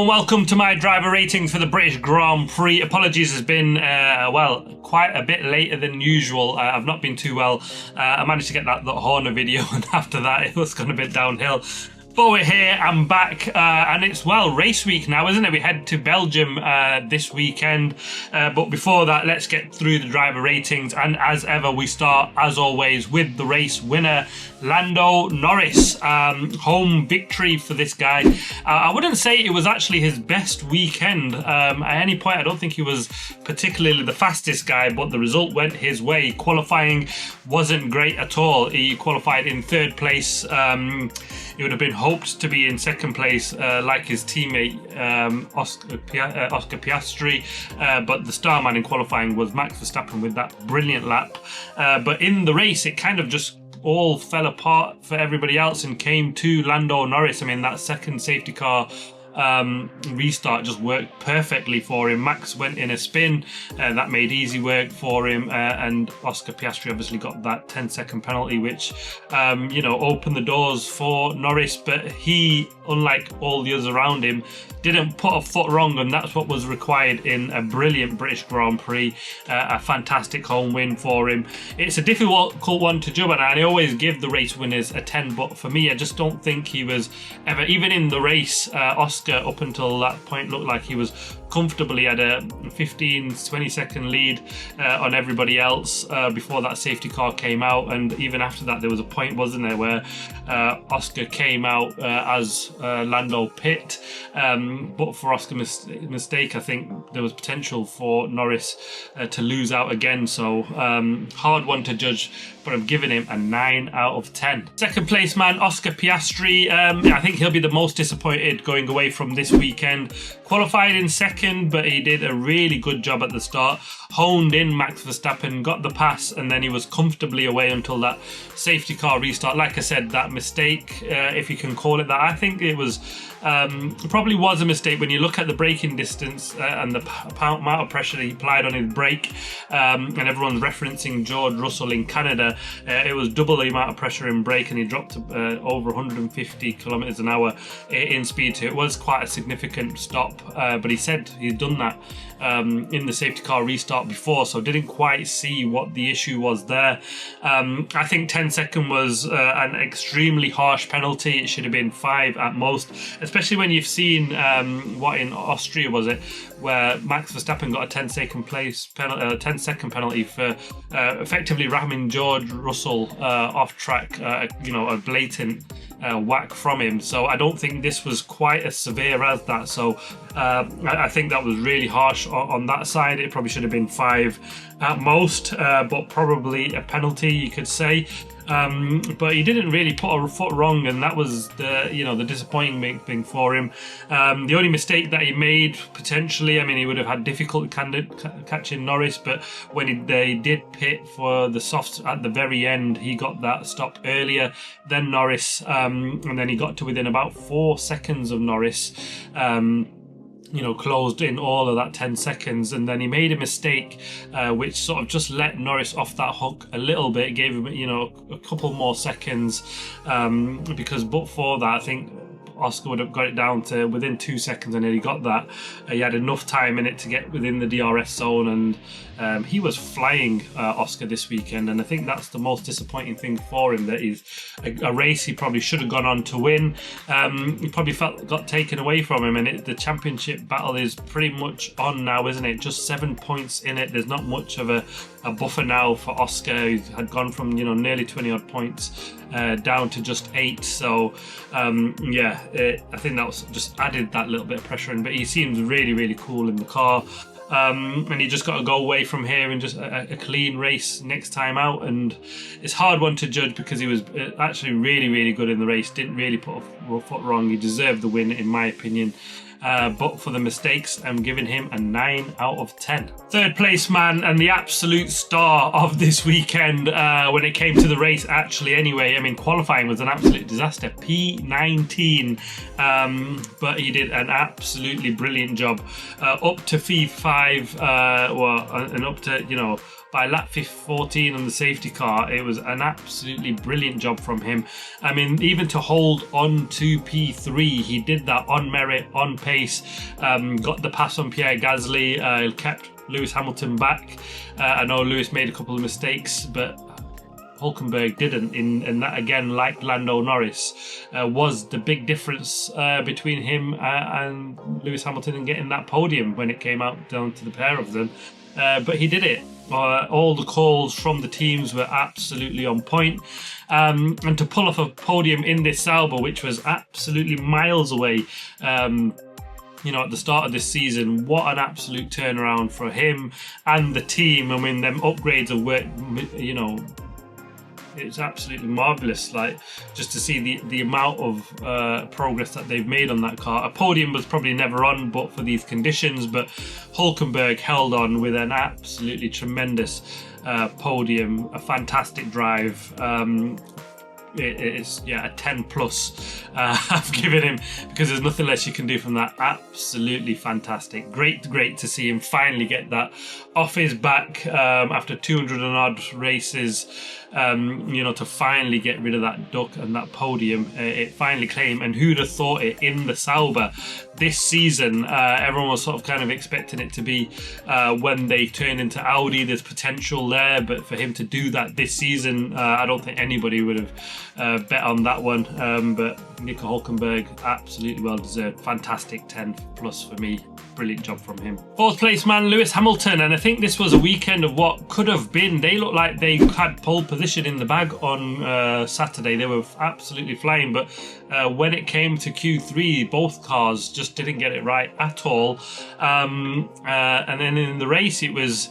welcome to my driver ratings for the British Grand Prix. Apologies, has been, well, quite a bit later than usual. I've not been too well. I managed to get that Horner video, and after that it was going a bit downhill. But we're here, I'm back, and it's, well, race week now, isn't it? We head to Belgium this weekend. But before that, let's get through the driver ratings. And as ever, we start, as always, with the race winner, Lando Norris. Home victory for this guy. I wouldn't say it was actually his best weekend. At any point, I don't think he was particularly the fastest guy, but the result went his way. Qualifying wasn't great at all. He qualified in third place. He would have been hoped to be in second place, like his teammate Oscar Piastri, but the star man in qualifying was Max Verstappen with that brilliant lap. But in the race, it kind of just all fell apart for everybody else and came to Lando Norris. I mean, that second safety car restart just worked perfectly for him. Max went in a spin, that made easy work for him, and Oscar Piastri obviously got that 10-second penalty, which opened the doors for Norris. But he, unlike all the others around him, didn't put a foot wrong, and that's what was required in a brilliant British Grand Prix. A fantastic home win for him. It's a difficult one to judge, and I always give the race winners a 10, but for me, I just don't think he was ever, even in the race, Oscar up until that point looked like he was comfortably at a 15-20 second lead on everybody else before that safety car came out. And even after that, there was a point, wasn't there, where Oscar came out as Lando pit, but for Oscar's mistake, I think there was potential for Norris to lose out again. So hard one to judge, but I'm giving him a 9 out of 10. Second place man, Oscar Piastri. I think he'll be the most disappointed going away from this weekend. Qualified in second, but he did a really good job at the start. Honed in Max Verstappen, got the pass, and then he was comfortably away until that safety car restart. Like I said, that mistake, if you can call it that, I think it was probably was a mistake when you look at the braking distance and the amount of pressure that he applied on his brake, and everyone's referencing George Russell in Canada. It was double the amount of pressure in brake, and he dropped over 150 kilometers an hour in speed, so it was quite a significant stop. But he said he'd done that in the safety car restart before, so didn't quite see what the issue was there. I think 10 second was an extremely harsh penalty. It should have been 5 at most, especially when you've seen what in Austria was it, where Max Verstappen got a 10-second penalty for effectively ramming George Russell off track, a blatant whack from him. So I don't think this was quite as severe as that. So I think that was really harsh on that side. It probably should have been 5 at most, but probably a penalty, you could say. But he didn't really put a foot wrong, and that was the disappointing thing for him. The only mistake that he made, potentially, I mean, he would have had difficulty catching Norris, but when they did pit for the softs at the very end, he got that stop earlier than Norris, and then he got to within about 4 seconds of Norris. Closed in all of that 10 seconds, and then he made a mistake which sort of just let Norris off that hook a little bit, gave him a couple more seconds, because but for that, I think Oscar would have got it down to within 2 seconds, and then he got that. He had enough time in it to get within the DRS zone, and he was flying Oscar this weekend, and I think that's the most disappointing thing for him, that he's a race he probably should have gone on to win. He probably got taken away from him, and the championship battle is pretty much on now, isn't it? Just 7 points in it. There's not much of a buffer now for Oscar, who had gone from nearly 20 odd points down to just 8. So I think that was just added that little bit of pressure in, but he seems really, really cool in the car. And he just got to go away from here and just a clean race next time out. And it's a hard one to judge because he was actually really, really good in the race. Didn't really put a foot wrong. He deserved the win, in my opinion. But for the mistakes, I'm giving him a 9 out of 10. Third place man and the absolute star of this weekend when it came to the race, actually, anyway. I mean, qualifying was an absolute disaster. P19. But he did an absolutely brilliant job. Up to V5, and up to, by lap 14 on the safety car. It was an absolutely brilliant job from him. I mean, even to hold on to P3, he did that on merit, on pace, got the pass on Pierre Gasly, kept Lewis Hamilton back. I know Lewis made a couple of mistakes, but Hulkenberg didn't, and that again, like Lando Norris, was the big difference between him and Lewis Hamilton in getting that podium when it came out down to the pair of them. But he did it. All the calls from the teams were absolutely on point. And to pull off a podium in this Sauber, which was absolutely miles away, you know, at the start of this season, what an absolute turnaround for him and the team. I mean, them upgrades have worked, you know, it's absolutely marvellous, like, just to see the amount of progress that they've made on that car. A podium was probably never on but for these conditions, but Hulkenberg held on with an absolutely tremendous podium, a fantastic drive. It's a 10 plus I've given him, because there's nothing less you can do from that. Absolutely fantastic. Great to see him finally get that off his back after 200 and odd races, you know, to finally get rid of that duck and that podium. It finally came, and who'd have thought it in the Sauber this season. Everyone was sort of kind of expecting it to be when they turn into Audi, there's potential there, but for him to do that this season, I don't think anybody would have bet on that one. But Nico Hulkenberg, absolutely well deserved. Fantastic 10 plus for me. Brilliant job from him. Fourth place man, Lewis Hamilton, and I think this was a weekend of what could have been. They looked like they had pole position in the bag on Saturday. They were absolutely flying, but when it came to Q3, both cars just didn't get it right at all. And then in the race, it was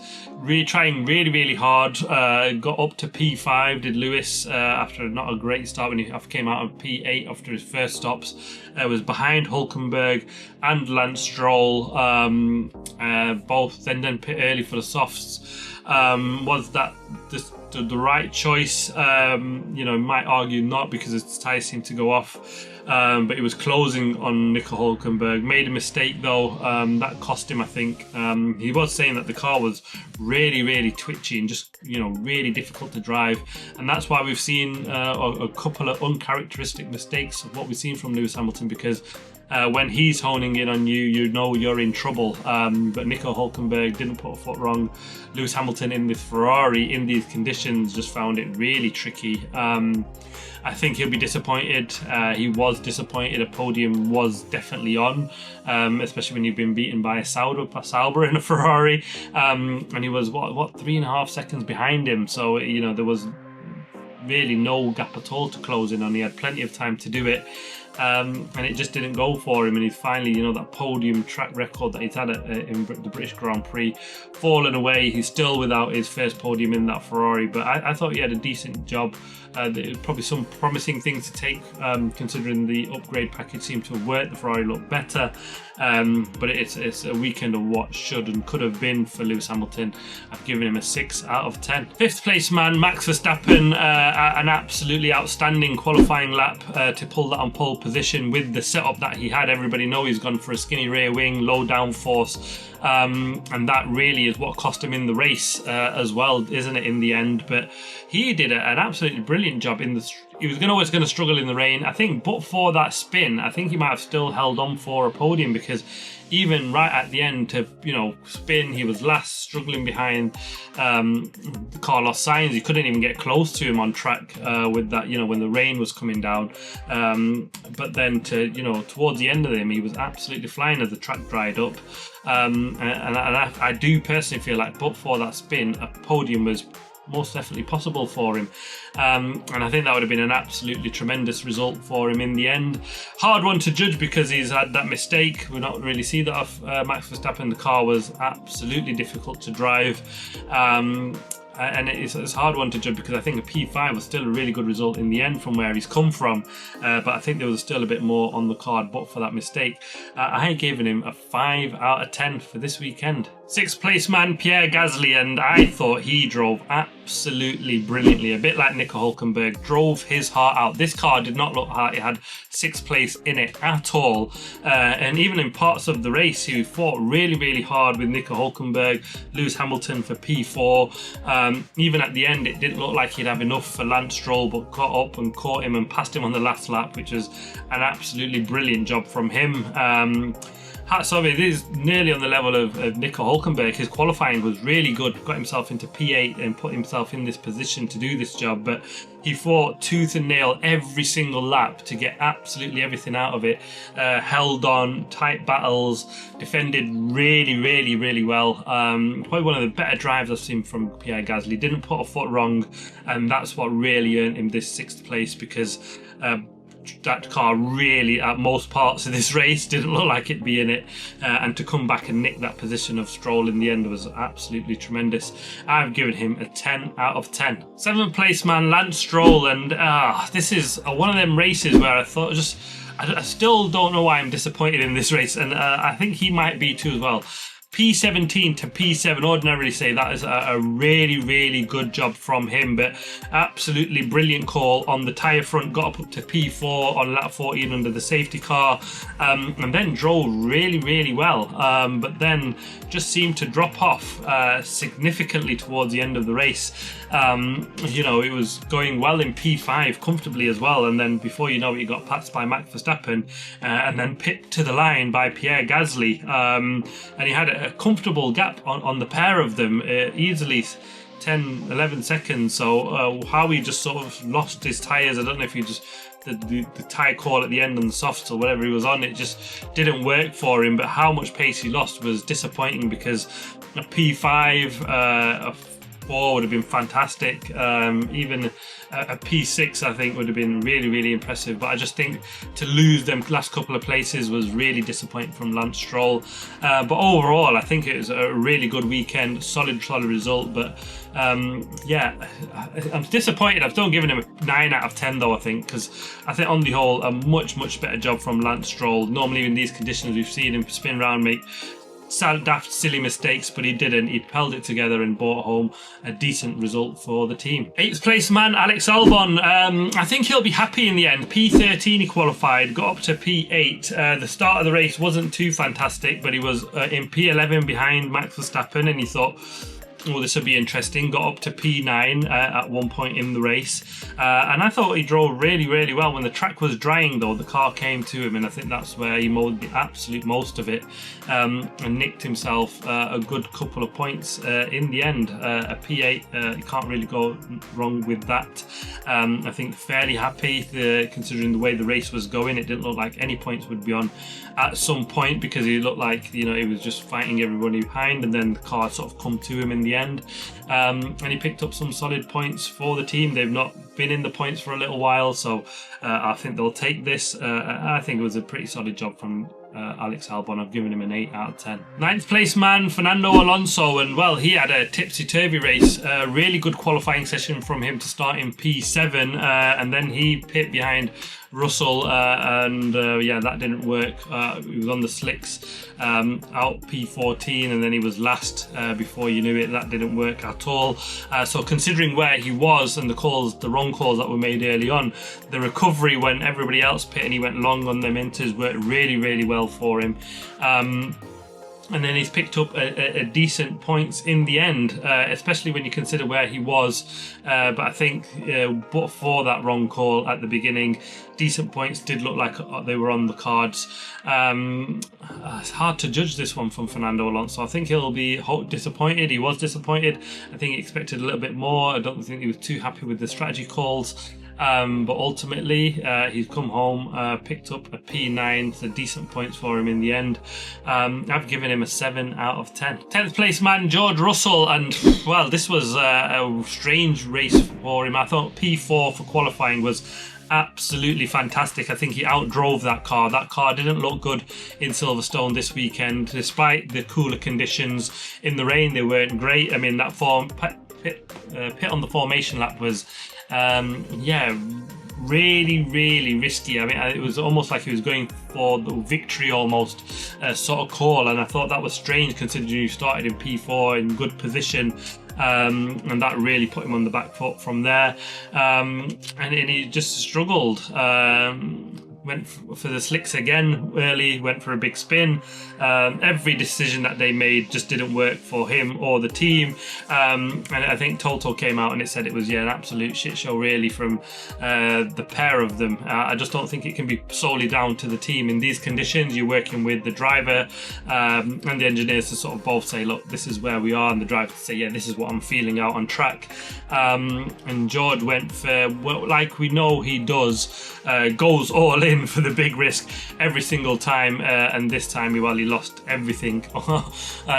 trying really hard. Got up to P5, did Lewis, after not a great start when he came out of P8 after his first stops. Was behind Hulkenberg and Lance Stroll, both then pit early for the softs. Was that the right choice? You know, might argue not, because his tyres seemed to go off. But he was closing on Nico Hulkenberg. Made a mistake though, that cost him, I think. He was saying that the car was really twitchy and just, you know, really difficult to drive, and that's why we've seen a couple of uncharacteristic mistakes of what we've seen from Lewis Hamilton, because when he's honing in on you, you know you're in trouble. But Nico Hulkenberg didn't put a foot wrong. Lewis Hamilton in this Ferrari in these conditions just found it really tricky. I think he'll be disappointed. He was disappointed. A podium was definitely on, especially when you've been beaten by a Sauber in a Ferrari, and he was what 3.5 seconds behind him. So, you know, there was really no gap at all to close in on. He had plenty of time to do it. And it just didn't go for him, and he's finally, you know, that podium track record that he's had in the British Grand Prix fallen away. He's still without his first podium in that Ferrari, but I thought he had a decent job. Probably some promising things to take, considering the upgrade package seemed to have worked. The Ferrari looked better, but it's a weekend of what should and could have been for Lewis Hamilton. I've given him a 6 out of 10. Fifth place man, Max Verstappen, an absolutely outstanding qualifying lap to pull that on pole position with the setup that he had. Everybody know he's gone for a skinny rear wing, low downforce, and that really is what cost him in the race as well, isn't it, in the end? But he did an absolutely brilliant job in the. He was always going to struggle in the rain, I think, but for that spin, I think he might have still held on for a podium, because even right at the end to, you know, spin, he was last, struggling behind Carlos Sainz. He couldn't even get close to him on track with that, you know, when the rain was coming down. But then to, you know, towards the end of him, he was absolutely flying as the track dried up. And I do personally feel like, but for that spin, a podium was most definitely possible for him, and I think that would have been an absolutely tremendous result for him in the end. Hard one to judge because he's had that mistake. We're not really see that off Max Verstappen. The car was absolutely difficult to drive, and it's a hard one to judge because I think a P5 was still a really good result in the end from where he's come from, but I think there was still a bit more on the card but for that mistake. I ain't given him a 5 out of 10 for this weekend. Sixth place man, Pierre Gasly, and I thought he drove absolutely absolutely brilliantly, a bit like Nico Hülkenberg, drove his heart out. This car did not look hard. It had 6th place in it at all. And even in parts of the race, he fought really hard with Nico Hülkenberg, Lewis Hamilton for P4. Even at the end, it didn't look like he'd have enough for Lance Stroll, but got up and caught him and passed him on the last lap, which was an absolutely brilliant job from him. Hats off, it is nearly on the level of Nico Hülkenberg. His qualifying was really good, got himself into P8 and put himself in this position to do this job, but he fought tooth and nail every single lap to get absolutely everything out of it. Held on, tight battles, defended really well. Probably one of the better drives I've seen from Pierre Gasly. Didn't put a foot wrong, and that's what really earned him this 6th place, because that car really, at most parts of this race, didn't look like it'd be in it, and to come back and nick that position of Stroll in the end was absolutely tremendous. I've given him a 10 out of 10. 7th place man, Lance Stroll, and this is one of them races where I thought I still don't know why I'm disappointed in this race, and I think he might be too as well. P17 to P7, ordinarily say that is a really good job from him, but absolutely brilliant call on the tyre front, got up to P4 on lap 14 under the safety car, and then drove really well, but then just seemed to drop off significantly towards the end of the race. You know, it was going well in P5 comfortably as well, and then before you know it, he got passed by Max Verstappen, and then pipped to the line by Pierre Gasly, and he had a comfortable gap on the pair of them, easily 10-11 seconds. So how he just sort of lost his tyres, I don't know if he just the tyre call at the end on the softs or whatever he was on, it just didn't work for him. But how much pace he lost was disappointing, because a P5, a 4 would have been fantastic. Even a P6 I think would have been really impressive, but I just think to lose them last couple of places was really disappointing from Lance Stroll. But overall I think it was a really good weekend, solid result, but yeah, I'm disappointed. I've still given him a 9 out of 10 though, I think, because I think on the whole a much better job from Lance Stroll. Normally in these conditions we've seen him spin around, make daft silly mistakes, but he didn't. He held it together and brought home a decent result for the team. 8th place man, Alex Albon. I think he'll be happy in the end. P13 he qualified, got up to P8. The start of the race wasn't too fantastic, but he was in P11 behind Max Verstappen, and he thought, oh, this will be interesting. Got up to P9 at one point in the race, and I thought he drove really well. When the track was drying though, the car came to him, and I think that's where he mowed the absolute most of it, and nicked himself a good couple of points in the end. A P8, you can't really go wrong with that. I think fairly happy considering the way the race was going. It didn't look like any points would be on at some point, because he looked like, you know, he was just fighting everybody behind, and then the car sort of come to him in the end, and he picked up some solid points for the team. They've not been in the points for a little while, so I think they'll take this. I think it was a pretty solid job from Alex Albon. I've given him an 8 out of 10. 9th place man, Fernando Alonso, and well, he had a tipsy-turvy race. Really good qualifying session from him to start in P7, and then he pit behind Russell, and yeah, that didn't work. He was on the slicks, out P14, and then he was last before you knew it. That didn't work at all. So considering where he was and the wrong calls that were made early on, the recovery when everybody else pit and he went long on them inters worked really well for him. And then he's picked up a decent points in the end, especially when you consider where he was. But I think, but for that wrong call at the beginning, decent points did look like they were on the cards. It's hard to judge this one from Fernando Alonso. I think he'll be disappointed. He was disappointed. I think he expected a little bit more. I don't think he was too happy with the strategy calls. But ultimately he's come home, picked up a P9, so decent points for him in the end. I've given him a 7 out of 10. 10th place man, George Russell, and well, this was a strange race for him. I thought P4 for qualifying was absolutely fantastic. I think he outdrove that car. That car didn't look good in Silverstone this weekend, despite the cooler conditions. In the rain, they weren't great. I mean, that pit on the formation lap was yeah, really risky. I mean, it was almost like he was going for the victory almost, sort of call, and I thought that was strange considering you started in P4 in good position. and that really put him on the back foot from there, and he just struggled. Went for the slicks again early, went for a big spin. Every decision that they made just didn't work for him or the team, and I think Toto came out and it said it was an absolute shit show really from the pair of them. I just don't think it can be solely down to the team in these conditions. You're working with the driver and the engineers to sort of both say, look, this is where we are, and the driver to say, yeah, this is what I'm feeling out on track. And George went for, well, like we know he does, goes all in for the big risk every single time, and this time he lost everything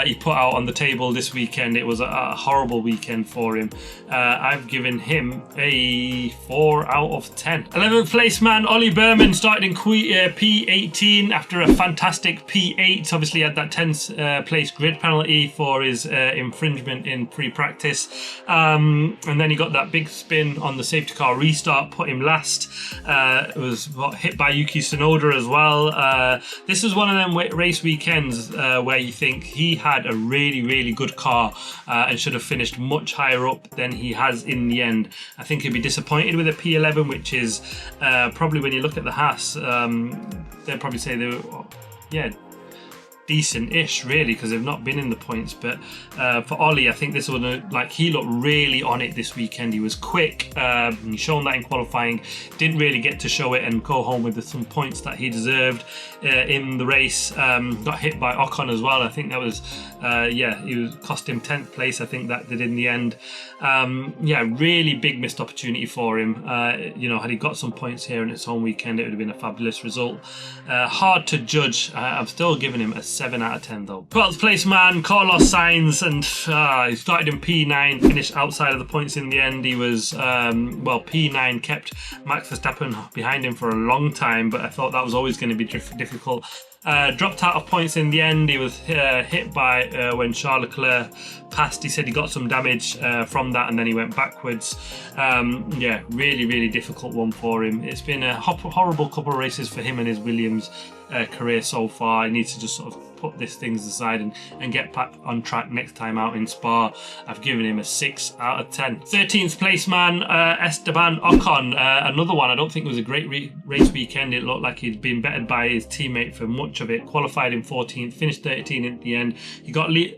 he put out on the table this weekend. It was a horrible weekend for him. I've given him a 4 out of 10. 11th place man Ollie Berman started in P18 after a fantastic P8. Obviously had that 10th place grid penalty for his infringement in pre-practice, and then he got that big spin on the safety car restart, put him last. It was hit by Yuki Tsunoda as well. This was one of them race weekends where you think he had a really good car and should have finished much higher up than he has in the end. I think he'd be disappointed with a P11, which is probably, when you look at the Haas, they'll probably say they were, decent-ish really, because they've not been in the points. But for Ollie, I think this one, he looked really on it this weekend. He was quick, he's shown that in qualifying, didn't really get to show it and go home with some points that he deserved in the race. Got hit by Ocon as well. I think that was cost him 10th place, I think that did in the end. Really big missed opportunity for him. Had he got some points here in its home weekend, it would have been a fabulous result. Hard to judge. I'm still giving him a 7 out of 10 though. 12th place man Carlos Sainz, and he started in P9, finished outside of the points in the end. He was P9 kept Max Verstappen behind him for a long time, but I thought that was always going to be difficult. Dropped out of points in the end. He was hit by when Charles Leclerc passed. He said he got some damage from that, and then he went backwards. Really difficult one for him. It's been a horrible couple of races for him and his Williams career so far. He needs to just sort of put these things aside and get back on track next time out in Spa. I've given him a 6 out of 10. 13th place man Esteban Ocon, another one. I don't think it was a great race weekend. It looked like he'd been bettered by his teammate for much of it. Qualified in 14th, finished 13th at the end. He got hit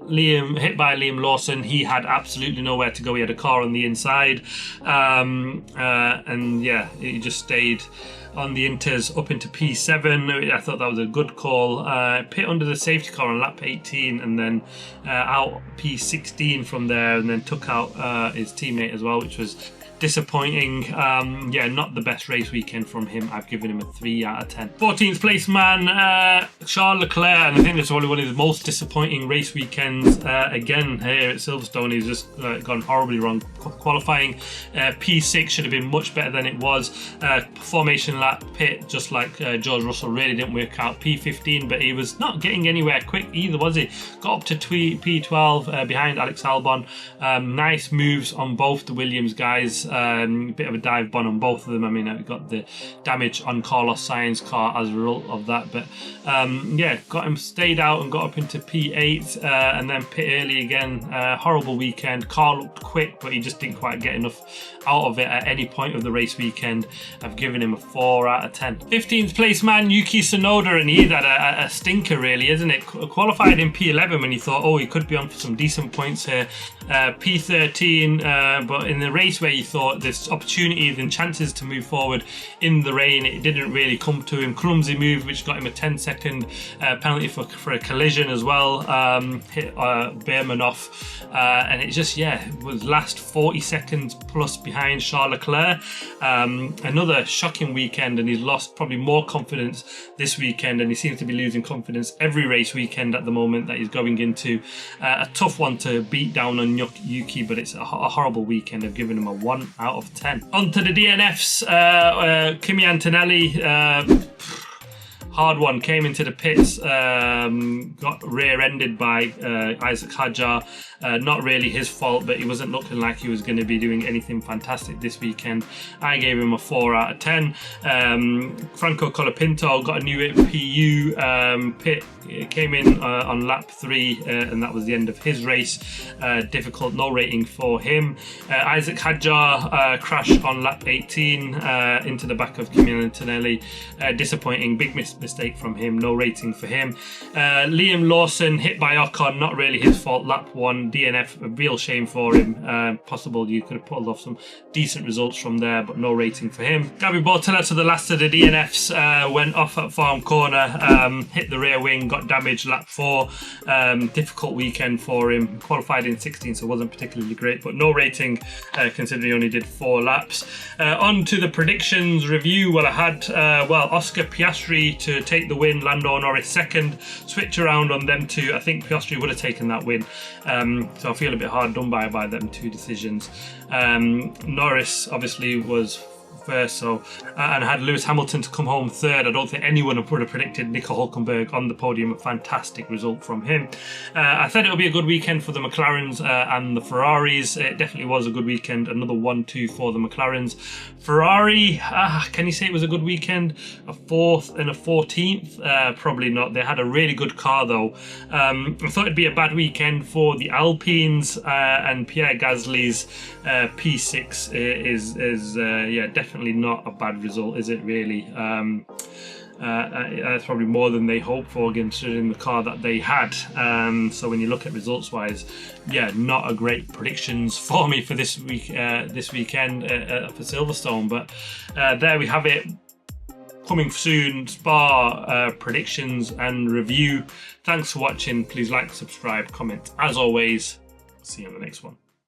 by Liam Lawson. He had absolutely nowhere to go. He had a car on the inside, he just stayed on the Inters up into P7. I thought that was a good call. Pit under the safety car on lap 18, and then out P16 from there, and then took out his teammate as well, which was disappointing. Not the best race weekend from him. I've given him a 3 out of 10. 14th place man Charles Leclerc, and I think this is probably one of the most disappointing race weekends again here at Silverstone. He's just gone horribly wrong. Qualifying P6 should have been much better than it was. Formation lap pit, just like George Russell, really didn't work out. P15, but he was not getting anywhere quick either, was he? Got up to P12 behind Alex Albon. Nice moves on both the Williams guys. Bit of a dive bomb on both of them. I mean, I got the damage on Carlos Sainz's car as a result of that, but got him stayed out and got up into P8 and then pit early again. Horrible weekend. Car looked quick, but he just didn't quite get enough out of it at any point of the race weekend. I've given him a 4 out of 10. 15th place man Yuki Tsunoda, and he's had a stinker really, isn't it? Qualified in P11 when you thought, he could be on for some decent points here. P13, but in the race where you thought there's opportunities and chances to move forward in the rain, it didn't really come to him. Clumsy move which got him a 10-second penalty for a collision as well. Hit Behrman off, and it just was last 40 seconds plus behind Charles Leclerc. Another shocking weekend, and he's lost probably more confidence this weekend, and he seems to be losing confidence every race weekend at the moment that he's going into. A tough one to beat down on Yuki, but it's a horrible weekend. I've given him a 1 out of 10. On to the DNFs. Kimi Antonelli, hard one, came into the pits, got rear-ended by Isaac Hadjar. Not really his fault, but he wasn't looking like he was going to be doing anything fantastic this weekend. I gave him a 4 out of 10. Franco Colapinto got a new PU pit. It came in on lap 3, and that was the end of his race. Difficult, no rating for him. Isaac Hadjar crashed on lap 18 into the back of Camille Antonelli. Disappointing, big mistake from him, no rating for him. Liam Lawson hit by Ocon, not really his fault, lap 1, DNF, a real shame for him. Possible you could have pulled off some decent results from there, but no rating for him. Gabby Bortella, to the last of the DNFs, went off at Farm Corner, hit the rear wing, got damaged lap 4. Difficult weekend for him, qualified in 16, so wasn't particularly great, but no rating considering he only did 4 laps. On to the predictions review. Well, I had Oscar Piastri to take the win, Lando Norris second. Switch around on them two. I think Piastri would have taken that win, so I feel a bit hard done by them two decisions. Norris obviously was first, so and I had Lewis Hamilton to come home third. I don't think anyone would have predicted Nico Hulkenberg on the podium. A fantastic result from him. I thought it would be a good weekend for the McLarens and the Ferraris. It definitely was a good weekend. Another 1-2 for the McLarens. Ferrari, can you say it was a good weekend? A 4th and a 14th? Probably not. They had a really good car though. I thought it'd be a bad weekend for the Alpines, and Pierre Gasly's P6 is definitely not a bad result, is it really? That's probably more than they hoped for considering the car that they had. So when you look at results wise, not a great predictions for me for this weekend for Silverstone, but there we have it. Coming soon, Spa predictions and review. Thanks for watching. Please like, subscribe, comment. As always, see you on the next one.